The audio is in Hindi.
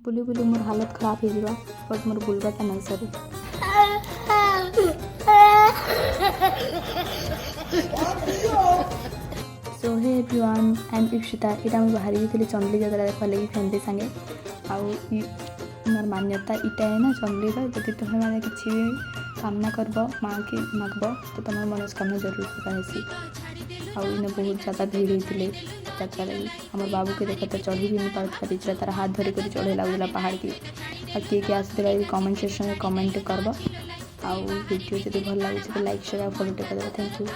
बुली बुली मोर हालत खराब हो जावा बट मोर बुलबाटा नहीं sir. So hey everyone I am Ipsita. इटा मुझे बाहरी थी चंडली जतरा देखा लगी फैमिली संगे आउ मोर मान्यता इटा है ना चंडीर जदि तुम्हें मैंने किसी कामना करब माँ के मागब तो तुम मनस्कामना जरूर पूरा हेसी। आउ इन बहुत ज़्यादा भीड़ होते जात्रा लगी आम बाबू के देखते चढ़ी भी नहीं पाता बीच तार हाथ धरिक चढ़े लगुला पहाड़ की। किए किए आसुला कमेंट सेक्शन में कमेंट करब। आउ वीडियो जब भल लगे तो लाइक शेयर फॉलो टेक। Thank you.